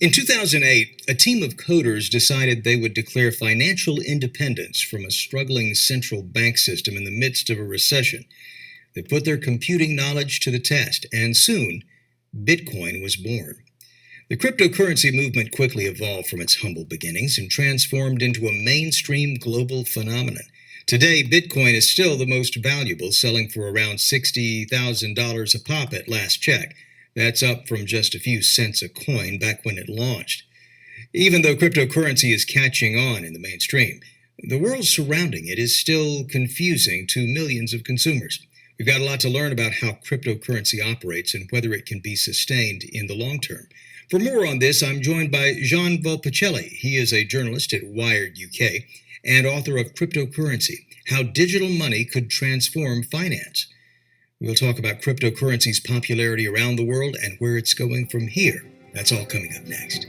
In 2008, a team of coders decided they would declare financial independence from a struggling central bank system in the midst of a recession. They put their computing knowledge to the test, and soon, Bitcoin was born. The cryptocurrency movement quickly evolved from its humble beginnings and transformed into a mainstream global phenomenon. Today, Bitcoin is still the most valuable, selling for around $60,000 a pop at last check. That's up from just a few cents a coin back when it launched. Even though cryptocurrency is catching on in the mainstream, the world surrounding it is still confusing to millions of consumers. We've got a lot to learn about how cryptocurrency operates and whether it can be sustained in the long term. For more on this, I'm joined by Gian Volpicelli. He is a journalist at Wired UK and author of Cryptocurrency: How Digital Money Could Transform Finance. We'll talk about cryptocurrency's popularity around the world and where it's going from here. That's all coming up next.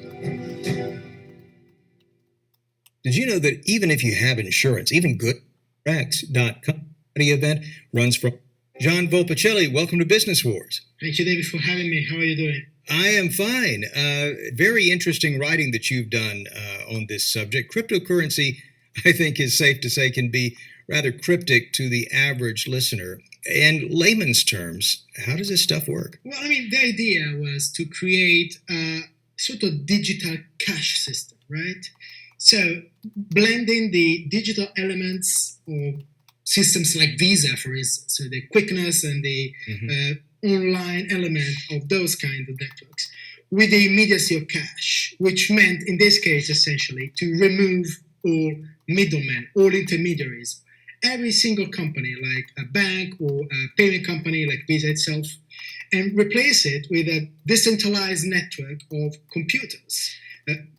Did you know that even if you have insurance, even GoodX.com event runs from Gian Volpicelli? Welcome to Business Wars. Thank you, David, for having me. How are you doing? I am fine. Very interesting writing that you've done on this subject. Cryptocurrency, I think is safe to say, can be rather cryptic to the average listener. In layman's terms, how does this stuff work? Well, the idea was to create a sort of digital cash system, right? So blending the digital elements or systems like Visa, for instance, so the quickness and the online element of those kind of networks with the immediacy of cash, which meant in this case essentially to remove all middlemen, all intermediaries. Every single company, like a bank or a payment company like Visa itself, and replace it with a decentralized network of computers,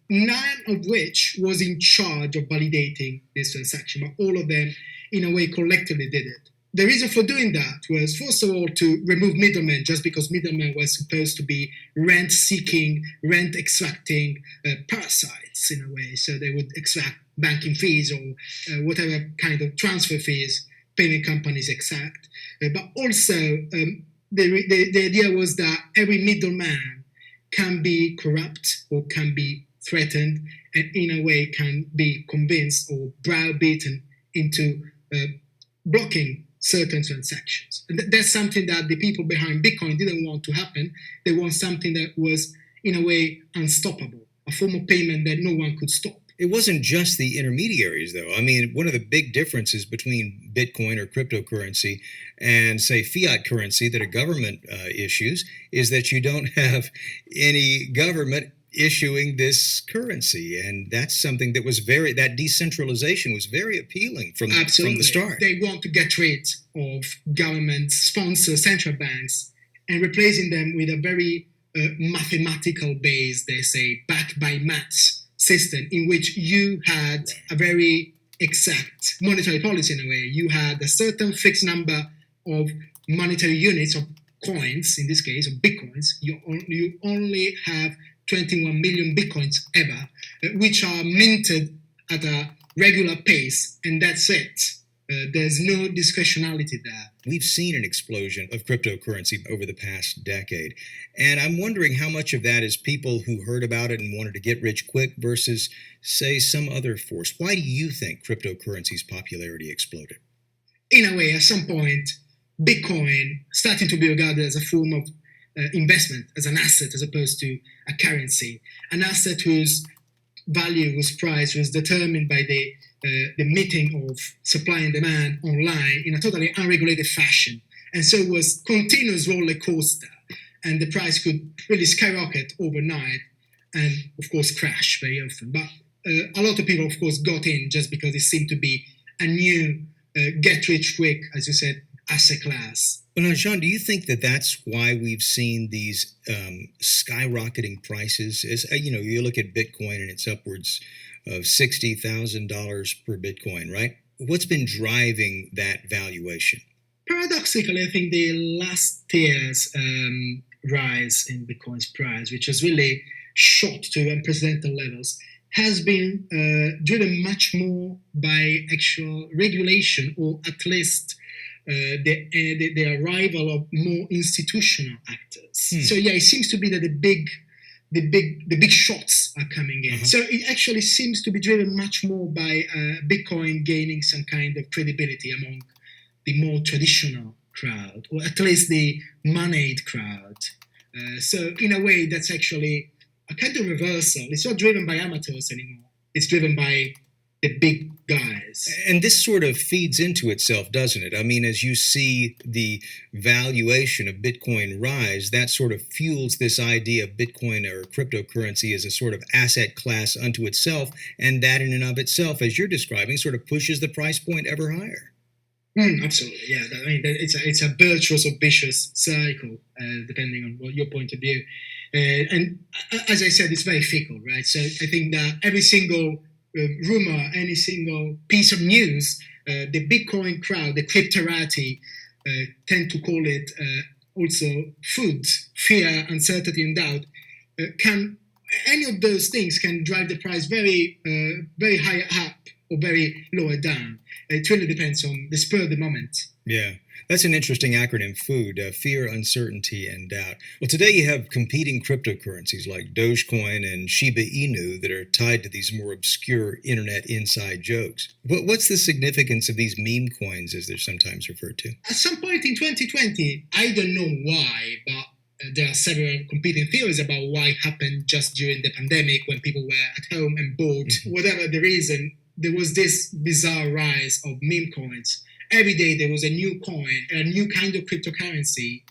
none of which was in charge of validating this transaction, but all of them, in a way, collectively did it. The reason for doing that was, first of all, to remove middlemen, just because middlemen were supposed to be rent-seeking, rent-extracting parasites, in a way. So they would extract banking fees or whatever kind of transfer fees payment companies exact. But also, the idea was that every middleman can be corrupt or can be threatened and in a way can be convinced or browbeaten into blocking certain transactions. And that's something that the people behind Bitcoin didn't want to happen. They want something that was, in a way, unstoppable, a form of payment that no one could stop. It wasn't just the intermediaries, though. One of the big differences between Bitcoin or cryptocurrency and, say, fiat currency that a government issues is that you don't have any government issuing this currency. And that's something that was that decentralization was very appealing from the start. They want to get rid of government-sponsored central banks and replacing them with a very mathematical base, they say, backed by maths system in which you had a very exact monetary policy in a way. You had a certain fixed number of monetary units of coins, in this case, of bitcoins. You only have 21 million bitcoins ever, which are minted at a regular pace, and that's it. There's no discretionality there. We've seen an explosion of cryptocurrency over the past decade, and I'm wondering how much of that is people who heard about it and wanted to get rich quick versus, say, some other force. Why do you think cryptocurrency's popularity exploded? In a way, at some point, Bitcoin starting to be regarded as a form of investment, as an asset as opposed to a currency, an asset whose value, whose price was determined by the meeting of supply and demand online in a totally unregulated fashion. And so it was continuous roller coaster, and the price could really skyrocket overnight and, of course, crash very often. But a lot of people, of course, got in just because it seemed to be a new get-rich-quick, as you said, asset class. Well, now, Gian, do you think that that's why we've seen these skyrocketing prices? You look at Bitcoin and it's upwards of $60,000 per Bitcoin, right? What's been driving that valuation? Paradoxically, I think the last year's rise in Bitcoin's price, which has really shot to unprecedented levels, has been driven much more by actual regulation, or at least the arrival of more institutional actors. So yeah, it seems to be that the the big shots are coming in. Uh-huh. So it actually seems to be driven much more by Bitcoin gaining some kind of credibility among the more traditional crowd, or at least the moneyed crowd. So in a way, that's actually a kind of reversal. It's not driven by amateurs anymore. It's driven by the big guys. And this sort of feeds into itself, doesn't it? I mean, as you see the valuation of Bitcoin rise, that sort of fuels this idea of Bitcoin or cryptocurrency as a sort of asset class unto itself. And that in and of itself, as you're describing, sort of pushes the price point ever higher. Absolutely, yeah. I mean, it's a virtuous or vicious cycle, depending on your point of view. And as I said, it's very fickle, right? So I think that every single rumor, any single piece of news, the Bitcoin crowd, the cryptorati, tend to call it also food, fear, uncertainty, and doubt. Any of those things can drive the price very high up or very lower down. It really depends on the spur of the moment. Yeah, that's an interesting acronym, food, fear, uncertainty, and doubt. Well, today you have competing cryptocurrencies like Dogecoin and Shiba Inu that are tied to these more obscure internet inside jokes. What's the significance of these meme coins, as they're sometimes referred to? At some point in 2020, I don't know why, but there are several competing theories about why it happened just during the pandemic when people were at home and bored. Whatever the reason, there was this bizarre rise of meme coins. Every day there was a new coin, a new kind of cryptocurrency,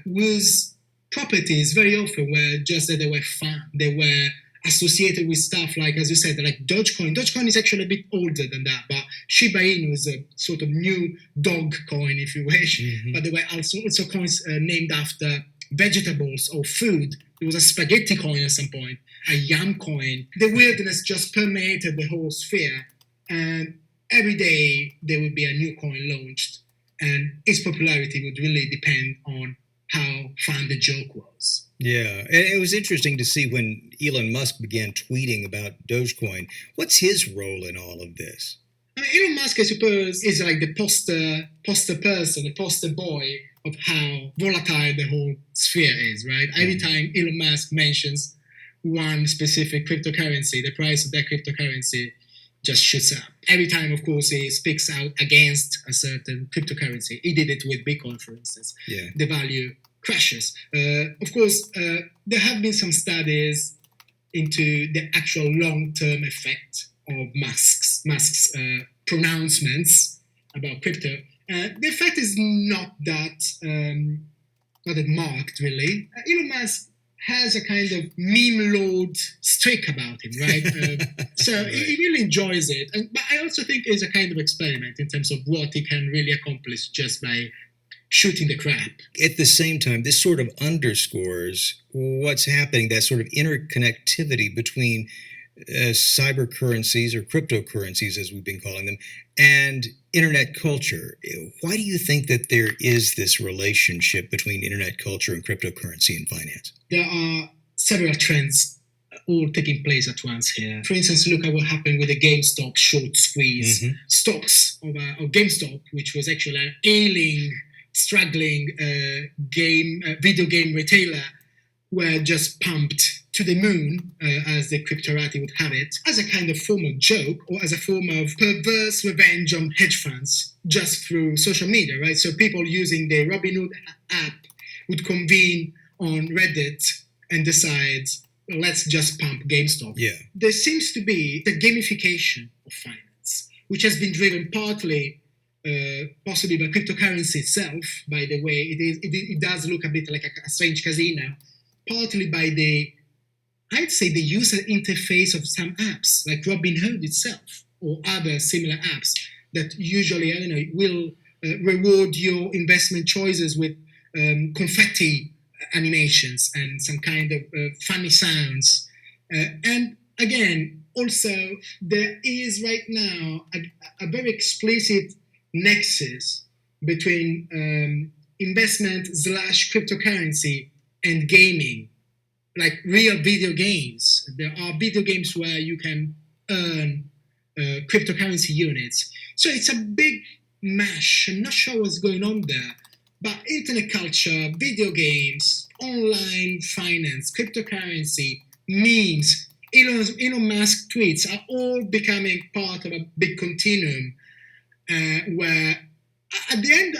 whose properties very often were just that they were fun. They were associated with stuff like, as you said, like Dogecoin. Dogecoin is actually a bit older than that, but Shiba Inu is a sort of new dog coin, if you wish. But there were also coins named after vegetables or food. There was a spaghetti coin at some point, a yam coin. The weirdness just permeated the whole sphere, and every day there would be a new coin launched, and its popularity would really depend on how fun the joke was. Yeah, and it was interesting to see when Elon Musk began tweeting about Dogecoin. What's his role in all of this? Elon Musk, I suppose, is like the poster person, the poster boy of how volatile the whole sphere is, right? Every time Elon Musk mentions one specific cryptocurrency, the price of that cryptocurrency just shoots up. Every time, of course, he speaks out against a certain cryptocurrency. He did it with Bitcoin, for instance. Yeah. The value crashes. Of course, there have been some studies into the actual long-term effect of Musk's pronouncements about crypto. The effect is not that marked, really. Elon Musk has a kind of meme lord streak about him, right? So he really enjoys it. But I also think it's a kind of experiment in terms of what he can really accomplish just by shooting the crap. At the same time, this sort of underscores what's happening, that sort of interconnectivity between cyber currencies or cryptocurrencies, as we've been calling them, and internet culture. Why do you think that there is this relationship between internet culture and cryptocurrency and finance? There are several trends all taking place at once here. For instance, look at what happened with the GameStop short squeeze. Stocks of GameStop, which was actually an ailing, struggling video game retailer, were just pumped to the moon, as the cryptorati would have it, as a kind of form of joke or as a form of perverse revenge on hedge funds just through social media, right? So people using the Robinhood app would convene on Reddit and decide, well, let's just pump GameStop. Yeah. There seems to be the gamification of finance, which has been driven partly possibly by cryptocurrency itself. By the way, it does look a bit like a strange casino, partly by I'd say the user interface of some apps like Robinhood itself or other similar apps that usually, will reward your investment choices with confetti animations and some kind of funny sounds. And again, also, there is right now a very explicit nexus between investment / cryptocurrency and gaming. Like real video games. There are video games where you can earn cryptocurrency units. So it's a big mash. I'm not sure what's going on there. But internet culture, video games, online finance, cryptocurrency, memes, Elon Musk tweets are all becoming part of a big continuum where at the end,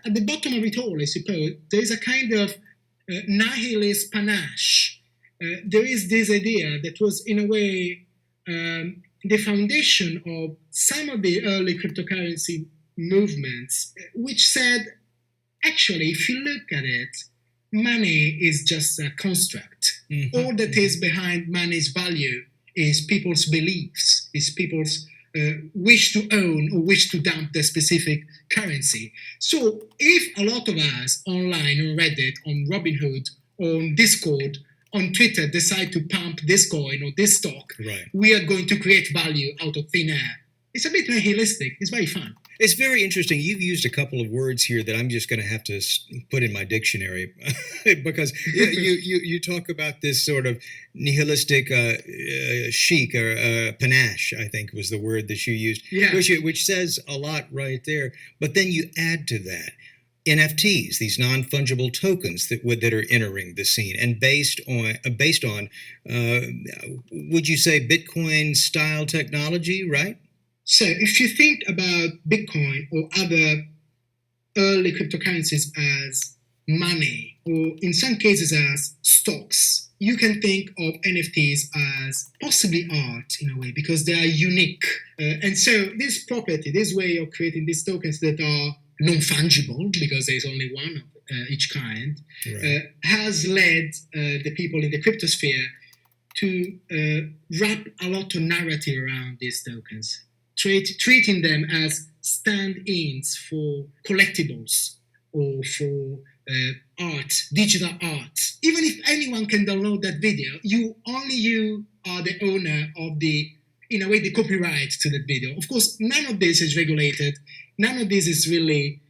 at the bottom of it all, I suppose, there is a kind of nihilist panache. There is this idea that was, in a way, the foundation of some of the early cryptocurrency movements, which said, actually, if you look at it, money is just a construct. Mm-hmm. All that is behind money's value is people's beliefs, is people's wish to own or wish to dump the specific currency. So if a lot of us online on Reddit, on Robinhood, on Discord, on Twitter decide to pump this coin or this stock, right, we are going to create value out of thin air. It's a bit nihilistic. It's very fun. It's very interesting. You've used a couple of words here that I'm just going to have to put in my dictionary because you talk about this sort of nihilistic chic or panache, I think was the word that you used, yeah, which says a lot right there. But then you add to that NFTs, these non-fungible tokens that are entering the scene, and based on would you say Bitcoin style technology, right? So if you think about Bitcoin or other early cryptocurrencies as money, or in some cases as stocks, you can think of NFTs as possibly art in a way, because they are unique. And so this property, this way of creating these tokens that are non-fungible, because there's only one of each kind, right, has led the people in the cryptosphere to wrap a lot of narrative around these tokens, treating them as stand-ins for collectibles or for art, digital art. Even if anyone can download that video, you are the owner of the copyright to that video. Of course, none of this is regulated. None of this is really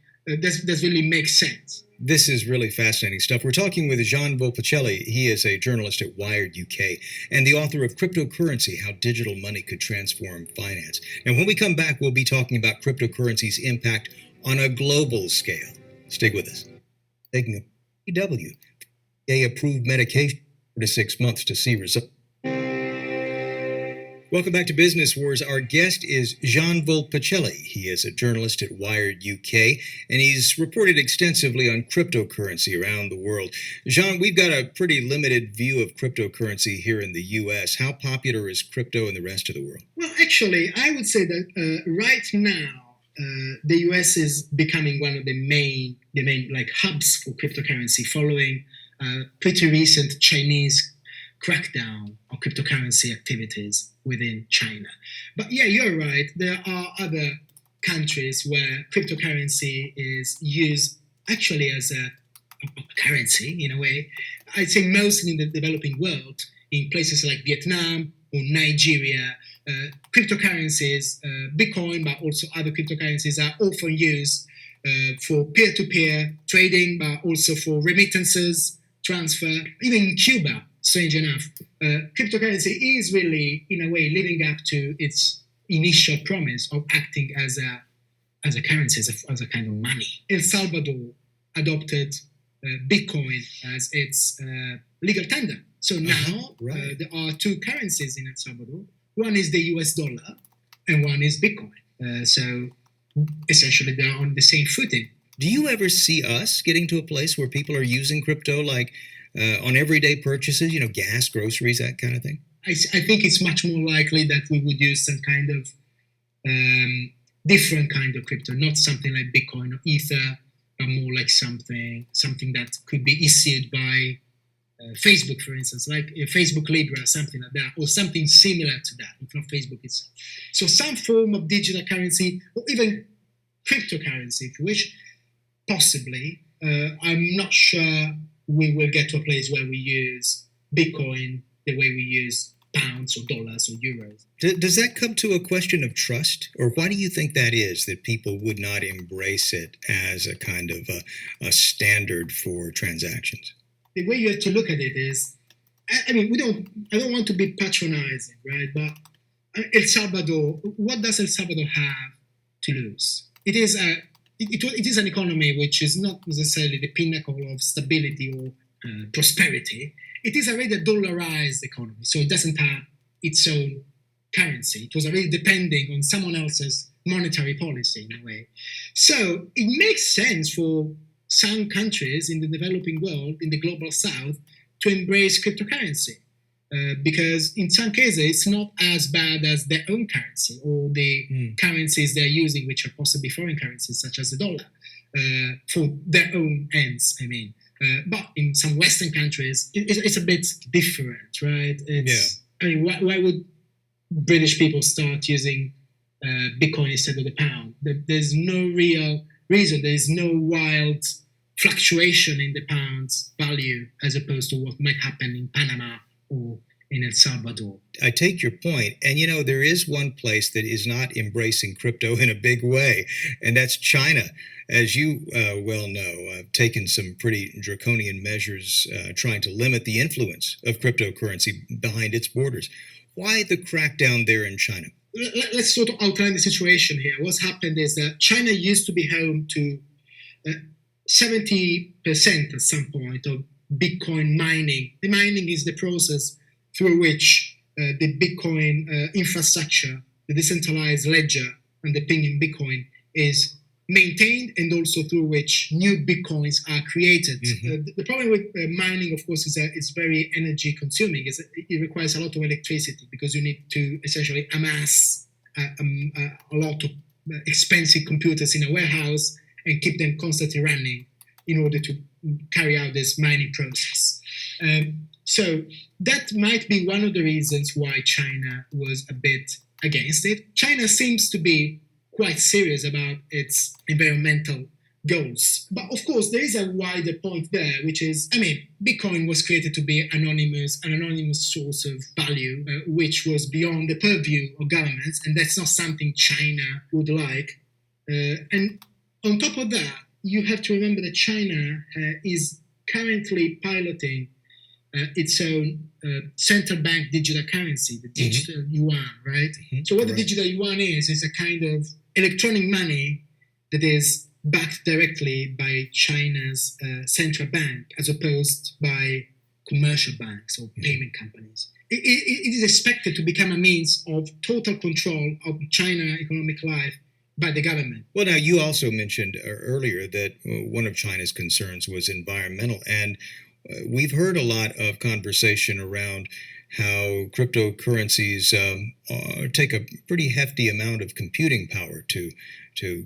does really make sense. This is really fascinating stuff. We're talking with Jean Volpicelli. He is a journalist at Wired UK and the author of Cryptocurrency, How Digital Money Could Transform Finance. And when we come back, we'll be talking about cryptocurrency's impact on a global scale. Stick with us. Taking a PW, approved medication for 6 months to see results. Welcome back to Business Wars. Our guest is Jean Volpicelli. He is a journalist at Wired UK, and he's reported extensively on cryptocurrency around the world. Jean, we've got a pretty limited view of cryptocurrency here in the U.S. How popular is crypto in the rest of the world? Well, actually, I would say that right now, the U.S. is becoming one of the main hubs for cryptocurrency, following pretty recent Chinese crackdown on cryptocurrency activities within China. But yeah, you're right. There are other countries where cryptocurrency is used actually as a currency in a way. I'd say mostly in the developing world, in places like Vietnam or Nigeria, cryptocurrencies, Bitcoin, but also other cryptocurrencies are often used for peer-to-peer trading, but also for remittances, transfer. Even in Cuba, strange enough, cryptocurrency is really, in a way, living up to its initial promise of acting as a currency, as a kind of money. El Salvador adopted Bitcoin as its legal tender. So now right, there are two currencies in El Salvador. One is the US dollar and one is Bitcoin. So essentially they're on the same footing. Do you ever see us getting to a place where people are using crypto like on everyday purchases, gas, groceries, that kind of thing? I think it's much more likely that we would use some kind of different kind of crypto, not something like Bitcoin or Ether, but more like something that could be issued by Facebook, for instance, like Facebook Libra, something like that, or something similar to that, if not Facebook itself. So some form of digital currency, or even cryptocurrency, if you wish, possibly. I'm not sure we will get to a place where we use Bitcoin the way we use pounds or dollars or euros. Does that come to a question of trust? Or why do you think that is, that people would not embrace it as a kind of a standard for transactions? The way you have to look at it is, I don't want to be patronizing, right? But El Salvador, what does El Salvador have to lose? It is an economy which is not necessarily the pinnacle of stability or prosperity, it is already a dollarized economy, so it doesn't have its own currency. It was already depending on someone else's monetary policy in a way. So it makes sense for some countries in the developing world, in the global south, to embrace cryptocurrency. Because in some cases, it's not as bad as their own currency or the currencies they're using, which are possibly foreign currencies, such as the dollar, for their own ends, I mean. But in some Western countries, it's a bit different, right? I mean, why would British people start using Bitcoin instead of the pound? There's no real reason. There's no wild fluctuation in the pound's value as opposed to what might happen in Panama or in El Salvador. I take your point. And, there is one place that is not embracing crypto in a big way, and that's China. As you well know, taken some pretty draconian measures trying to limit the influence of cryptocurrency behind its borders. Why the crackdown there in China? Let's sort of outline the situation here. What's happened is that China used to be home to 70% at some point of Bitcoin mining. The mining is the process through which the Bitcoin infrastructure, the decentralized ledger underpinning Bitcoin, is maintained, and also through which new Bitcoins are created. The problem with mining, of course, is that it's very energy consuming. It requires a lot of electricity because you need to essentially amass a lot of expensive computers in a warehouse and keep them constantly running in order to carry out this mining process. So that might be one of the reasons why China was a bit against it. China seems to be quite serious about its environmental goals. But of course, there is a wider point there, which is, Bitcoin was created to be an anonymous source of value, which was beyond the purview of governments, and that's not something China would like. And on top of that, you have to remember that China is currently piloting its own central bank digital currency, the digital yuan, right? So what the digital yuan is a kind of electronic money that is backed directly by China's central bank as opposed by commercial banks or payment companies. It is expected to become a means of total control of China economic life by the government. Well, now, you also mentioned earlier that one of China's concerns was environmental, and we've heard a lot of conversation around how cryptocurrencies take a pretty hefty amount of computing power to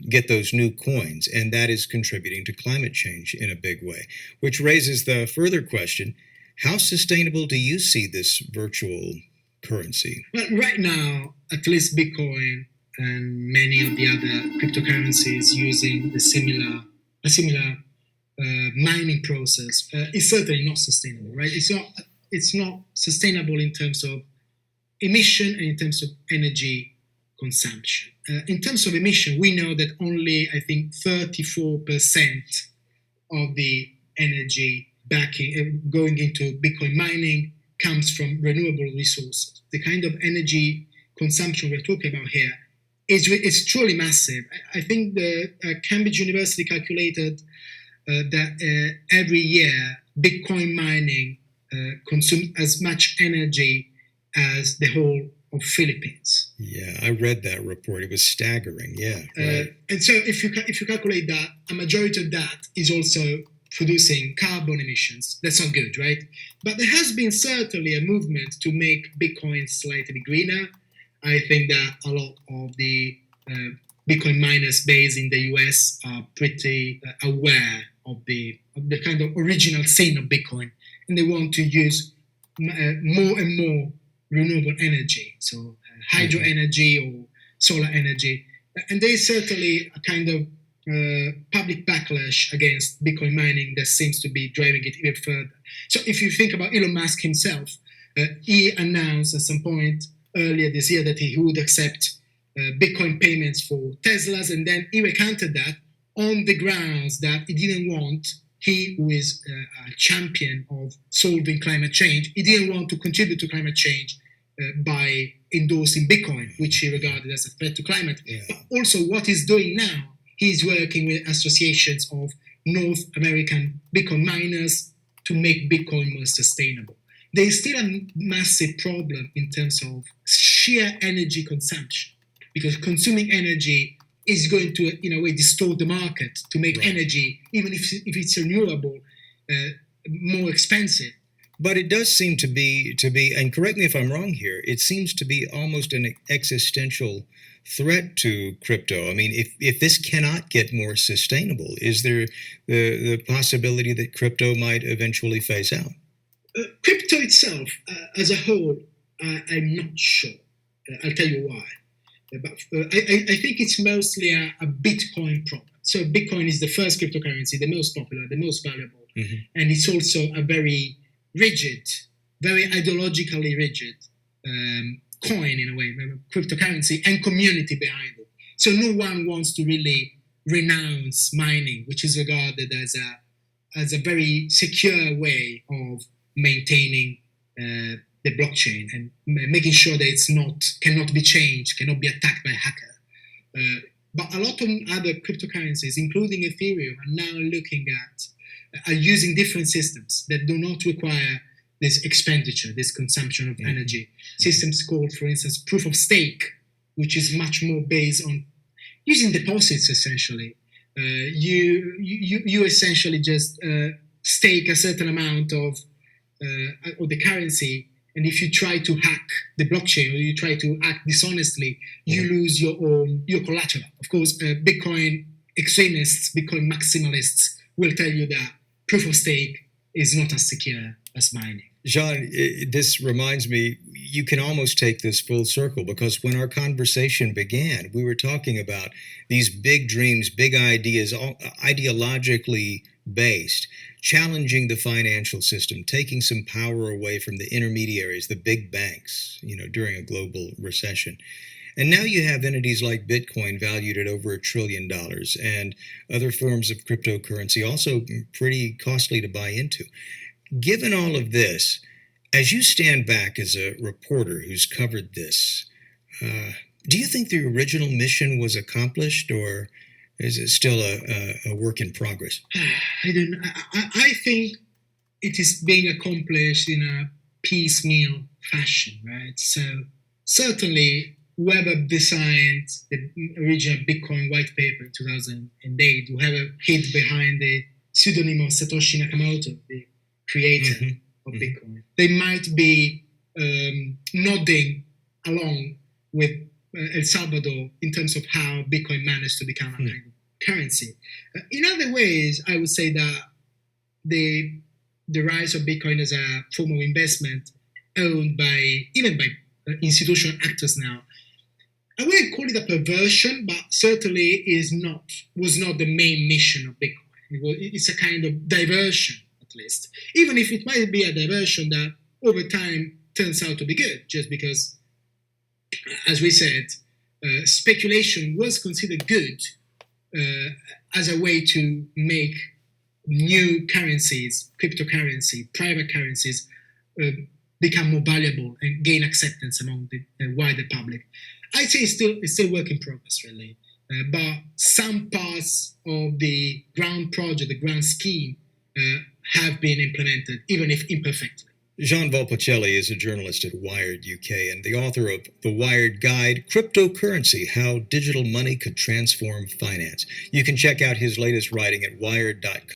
get those new coins, and that is contributing to climate change in a big way, which raises the further question, how sustainable do you see this virtual currency? Well, right now, at least Bitcoin and many of the other cryptocurrencies using a similar mining process is certainly not sustainable, right? It's not sustainable in terms of emission and in terms of energy consumption. In terms of emission, we know that only, I think, 34% of the energy going into Bitcoin mining comes from renewable resources. The kind of energy consumption we're talking about here is truly massive. I think the Cambridge University calculated that every year Bitcoin mining consumes as much energy as the whole of Philippines. Yeah, I read that report. It was staggering. Yeah, right. And so if you calculate that, a majority of that is also producing carbon emissions. That's not good, right? But there has been certainly a movement to make Bitcoin slightly greener. I think that a lot of the Bitcoin miners based in the US are pretty aware of the kind of original sin of Bitcoin, and they want to use more and more renewable energy, so hydro energy or solar energy. And there is certainly a kind of public backlash against Bitcoin mining that seems to be driving it even further. So if you think about Elon Musk himself, he announced at some point earlier this year that he would accept Bitcoin payments for Teslas, and then he recanted that on the grounds that he didn't want, he who is a champion of solving climate change, he didn't want to contribute to climate change by endorsing Bitcoin, which he regarded as a threat to climate. Yeah. But also what he's doing now, he's working with associations of North American Bitcoin miners to make Bitcoin more sustainable. There is still a massive problem in terms of sheer energy consumption, because consuming energy is going to, in a way, distort the market to make Right. energy, even if it's renewable, more expensive. But it does seem to be, and correct me if I'm wrong here, it seems to be almost an existential threat to crypto. I mean, if this cannot get more sustainable, is there the possibility that crypto might eventually phase out? Crypto itself, as a whole, I'm not sure. I'll tell you why. But I think it's mostly a Bitcoin problem. So Bitcoin is the first cryptocurrency, the most popular, the most valuable, and it's also a very rigid, very ideologically rigid coin in a way, cryptocurrency and community behind it. So no one wants to really renounce mining, which is regarded as a very secure way of maintaining the blockchain and making sure that it's cannot be changed, cannot be attacked by a hacker. But a lot of other cryptocurrencies, including Ethereum, are now are using different systems that do not require this expenditure, this consumption of energy. Systems called, for instance, proof of stake, which is much more based on using deposits. Essentially, you essentially just stake a certain amount of the currency, and if you try to hack the blockchain or you try to act dishonestly, you lose your collateral. Of course, Bitcoin extremists, Bitcoin maximalists will tell you that proof of stake is not as secure as mining. Jean, this reminds me, you can almost take this full circle, because when our conversation began, we were talking about these big dreams, big ideas, all ideologically based, challenging the financial system, taking some power away from the intermediaries, the big banks, during a global recession. And now you have entities like Bitcoin valued at over $1 trillion, and other forms of cryptocurrency also pretty costly to buy into. Given all of this, as you stand back as a reporter who's covered this, do you think the original mission was accomplished, or is it still a work in progress? I don't know. I think it is being accomplished in a piecemeal fashion, right? So certainly whoever designed the original Bitcoin white paper in 2008, whoever hid behind the pseudonym of Satoshi Nakamoto, the creator of Bitcoin, they might be nodding along with El Salvador in terms of how Bitcoin managed to become a kind of currency. In other ways, I would say that the rise of Bitcoin as a form of investment owned even by institutional actors now, I wouldn't call it a perversion, but certainly was not the main mission of Bitcoin. It's a kind of diversion, at least. Even if it might be a diversion that over time turns out to be good, just because, as we said, speculation was considered good as a way to make new currencies, cryptocurrency, private currencies, become more valuable and gain acceptance among the wider public. I'd say it's still work in progress, really. But some parts of the ground project, the ground scheme, have been implemented, even if imperfectly. Jean Volpicelli is a journalist at Wired UK and the author of The Wired Guide, Cryptocurrency, How Digital Money Could Transform Finance. You can check out his latest writing at wired.com.